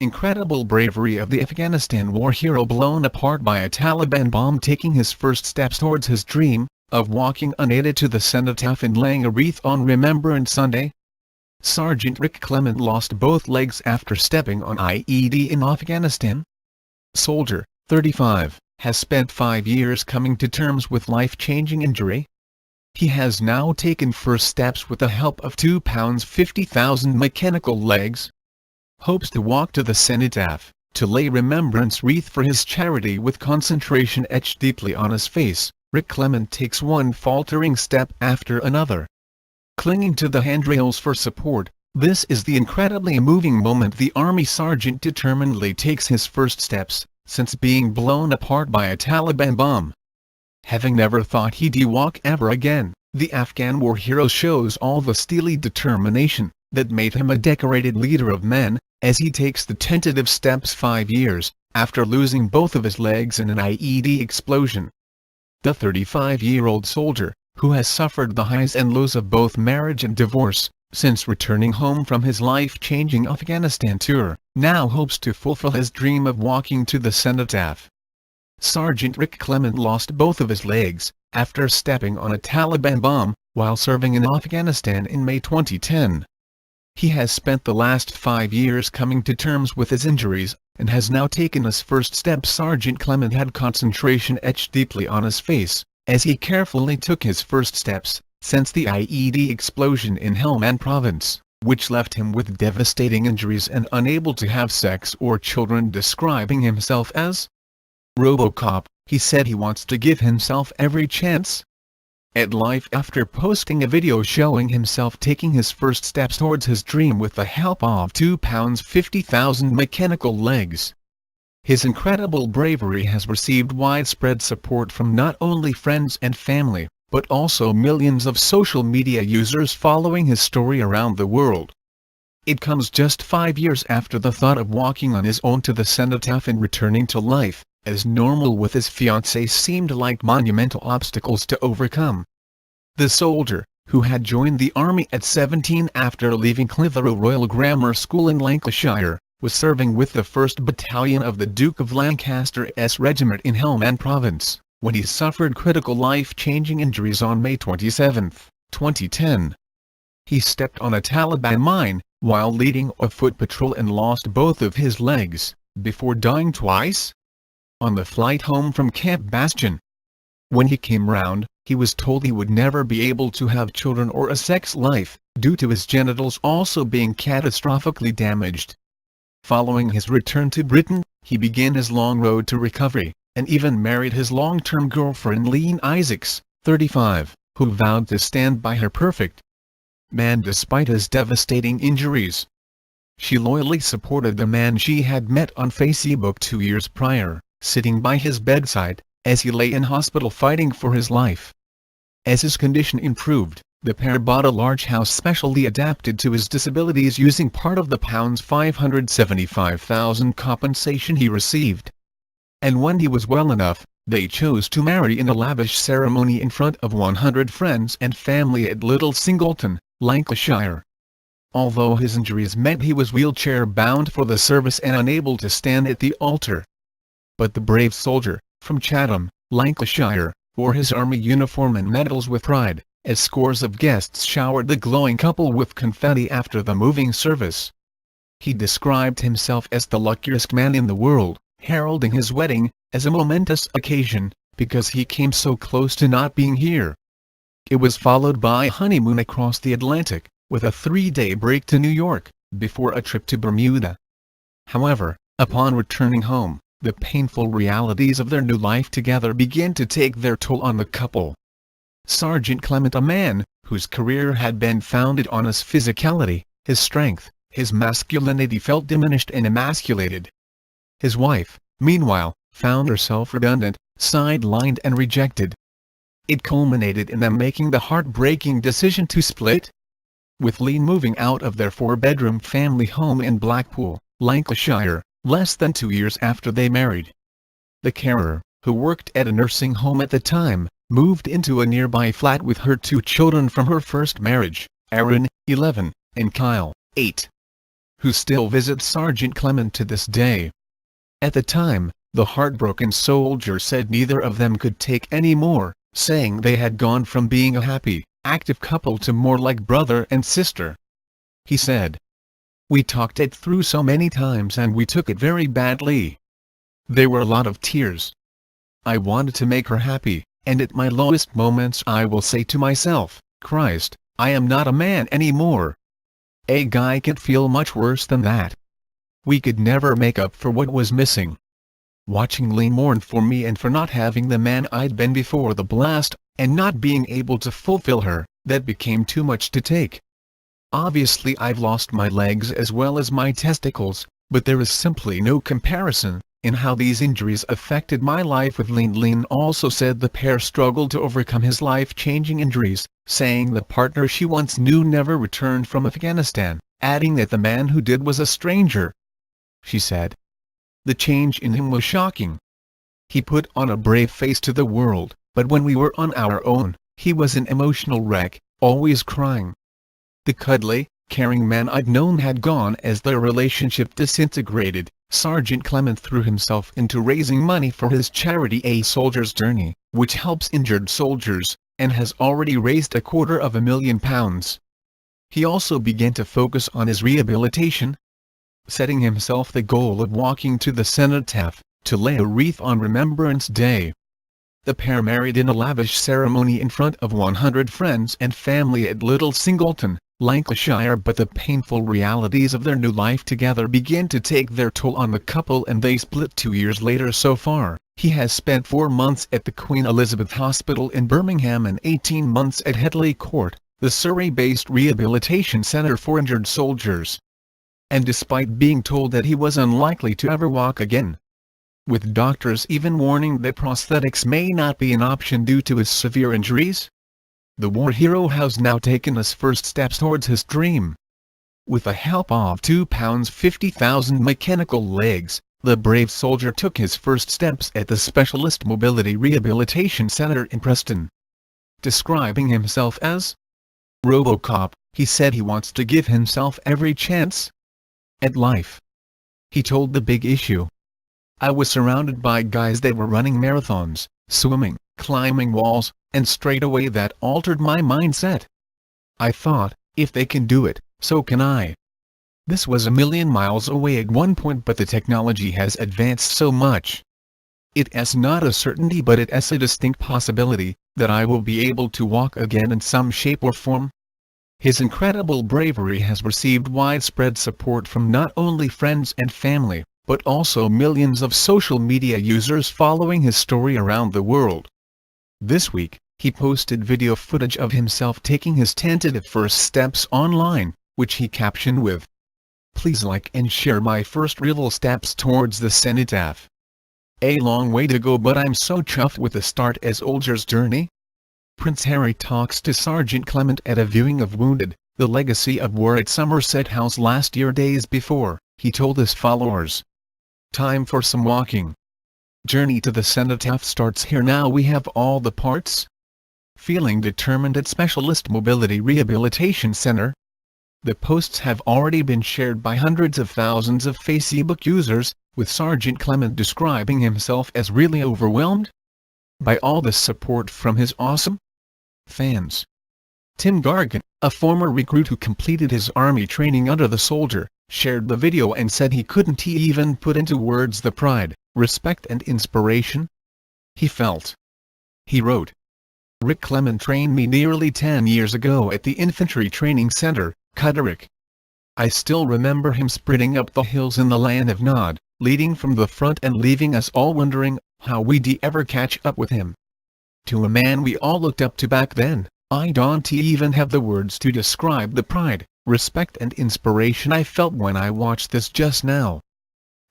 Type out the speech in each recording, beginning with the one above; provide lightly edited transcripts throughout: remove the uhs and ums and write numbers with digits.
Incredible bravery of the Afghanistan war hero blown apart by a Taliban bomb, taking his first steps towards his dream of walking unaided to the Cenotaph and laying a wreath on Remembrance Sunday. Sergeant Rick Clement lost both legs after stepping on IED in Afghanistan. Soldier, 35, has spent 5 years coming to terms with life-changing injury. He has now taken first steps with the help of £2.50,000 mechanical legs. Hopes to walk to the Cenotaph, to lay remembrance wreath for his charity with concentration etched deeply on his face. Rick Clement takes one faltering step after another, clinging to the handrails for support. This is the incredibly moving moment. The Army sergeant determinedly takes his first steps since being blown apart by a Taliban bomb. Having never thought he'd walk ever again, the Afghan war hero shows all the steely determination that made him a decorated leader of men, as he takes the tentative steps 5 years after losing both of his legs in an IED explosion. The 35-year-old soldier, who has suffered the highs and lows of both marriage and divorce since returning home from his life-changing Afghanistan tour, now hopes to fulfill his dream of walking to the Cenotaph. Sergeant Rick Clement lost both of his legs after stepping on a Taliban bomb while serving in Afghanistan in May 2010. He has spent the last 5 years coming to terms with his injuries, and has now taken his first steps. Sergeant Clement had concentration etched deeply on his face, as he carefully took his first steps since the IED explosion in Helmand province, which left him with devastating injuries and unable to have sex or children. Describing himself as RoboCop, he said he wants to give himself every chance at life after posting a video showing himself taking his first steps towards his dream with the help of £2.50,000 mechanical legs. His incredible bravery has received widespread support from not only friends and family, but also millions of social media users following his story around the world. It comes just 5 years after the thought of walking on his own to the Cenotaph and returning to life as normal with his fiancée seemed like monumental obstacles to overcome. The soldier, who had joined the army at 17 after leaving Clitheroe Royal Grammar School in Lancashire, was serving with the 1st Battalion of the Duke of Lancaster's Regiment in Helmand Province, when he suffered critical life-changing injuries on May 27, 2010. He stepped on a Taliban mine while leading a foot patrol and lost both of his legs, before dying twice on the flight home from Camp Bastion. When he came round, he was told he would never be able to have children or a sex life, due to his genitals also being catastrophically damaged. Following his return to Britain, he began his long road to recovery, and even married his long-term girlfriend Leanne Isaacs, 35, who vowed to stand by her perfect man despite his devastating injuries. She loyally supported the man she had met on Facebook 2 years prior, sitting by his bedside as he lay in hospital fighting for his life. As his condition improved, the pair bought a large house specially adapted to his disabilities using part of the £575,000 compensation he received. And when he was well enough, they chose to marry in a lavish ceremony in front of 100 friends and family at Little Singleton, Lancashire. Although his injuries meant he was wheelchair-bound for the service and unable to stand at the altar. But the brave soldier, from Chatham, Lancashire, wore his army uniform and medals with pride, as scores of guests showered the glowing couple with confetti after the moving service. He described himself as the luckiest man in the world, heralding his wedding as a momentous occasion, because he came so close to not being here. It was followed by a honeymoon across the Atlantic, with a 3-day break to New York, before a trip to Bermuda. However, upon returning home, the painful realities of their new life together began to take their toll on the couple. Sergeant Clement, a man whose career had been founded on his physicality, his strength, his masculinity, felt diminished and emasculated. His wife, meanwhile, found herself redundant, sidelined and rejected. It culminated in them making the heartbreaking decision to split, with Leanne moving out of their 4-bedroom family home in Blackpool, Lancashire, less than 2 years after they married. The carer, who worked at a nursing home at the time, moved into a nearby flat with her 2 children from her first marriage, Aaron, 11, and Kyle, 8. who still visits Sergeant Clement to this day. At the time, the heartbroken soldier said neither of them could take any more, saying they had gone from being a happy, active couple to more like brother and sister. He said, "We talked it through so many times and we took it very badly. There were a lot of tears. I wanted to make her happy, and at my lowest moments I will say to myself, Christ, I am not a man anymore. A guy can't feel much worse than that. We could never make up for what was missing." Watching Lee mourn for me and for not having the man I'd been before the blast, and not being able to fulfill her, that became too much to take. Obviously I've lost my legs as well as my testicles, but there is simply no comparison in how these injuries affected my life with Lean. Lean also said the pair struggled to overcome his life-changing injuries, saying the partner she once knew never returned from Afghanistan, adding that the man who did was a stranger. She said, "The change in him was shocking. He put on a brave face to the world, but when we were on our own, he was an emotional wreck, always crying." The cuddly, caring man I'd known had gone as their relationship disintegrated. Sergeant Clement threw himself into raising money for his charity A Soldier's Journey, which helps injured soldiers, and has already raised £250,000. He also began to focus on his rehabilitation, setting himself the goal of walking to the Cenotaph, to lay a wreath on Remembrance Day. The pair married in a lavish ceremony in front of 100 friends and family at Little Singleton, Lancashire, but the painful realities of their new life together began to take their toll on the couple and they split 2 years later. So far, he has spent 4 months at the Queen Elizabeth Hospital in Birmingham and 18 months at Headley Court, the Surrey-based rehabilitation centre for injured soldiers. And despite being told that he was unlikely to ever walk again, with doctors even warning that prosthetics may not be an option due to his severe injuries, the war hero has now taken his first steps towards his dream. With the help of £250,000 mechanical legs, the brave soldier took his first steps at the Specialist Mobility Rehabilitation Centre in Preston. Describing himself as RoboCop, he said he wants to give himself every chance at life. He told The Big Issue, "I was surrounded by guys that were running marathons, swimming, climbing walls, and straight away that altered my mindset. I thought, if they can do it, so can I." This was a million miles away at one point, but the technology has advanced so much. It's not a certainty, but it's a distinct possibility, that I will be able to walk again in some shape or form. His incredible bravery has received widespread support from not only friends and family, but also millions of social media users following his story around the world. This week, he posted video footage of himself taking his tentative first steps online, which he captioned with, "Please like and share my first real steps towards the Cenotaph. A long way to go, but I'm so chuffed with the start as Soldier's Journey." Prince Harry talks to Sergeant Clement at a viewing of Wounded, the Legacy of War at Somerset House last year. Days before, he told his followers, "Time for some walking. Journey to the Cenotaph starts here now. We have all the parts." Feeling determined at Specialist Mobility Rehabilitation Centre. The posts have already been shared by hundreds of thousands of Facebook users, with Sergeant Clement describing himself as really overwhelmed by all the support from his awesome fans. Tim Gargan, a former recruit who completed his army training under the soldier, shared the video and said he couldn't even put into words the pride, respect and inspiration he felt. He wrote, "Rick Clement trained me nearly 10 years ago at the Infantry Training Centre, Cuderick. I still remember him sprinting up the hills in the land of Nod, leading from the front and leaving us all wondering how we'd ever catch up with him. To a man we all looked up to back then, I don't even have the words to describe the pride, respect and inspiration I felt when I watched this just now.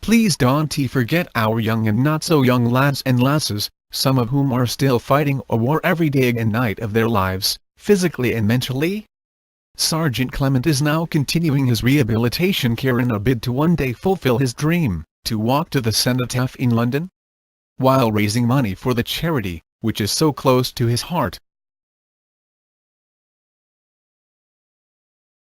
Please don't forget our young and not so young lads and lasses, some of whom are still fighting a war every day and night of their lives, physically and mentally." Sergeant Clement is now continuing his rehabilitation care in a bid to one day fulfill his dream, to walk to the Cenotaph in London, while raising money for the charity, which is so close to his heart.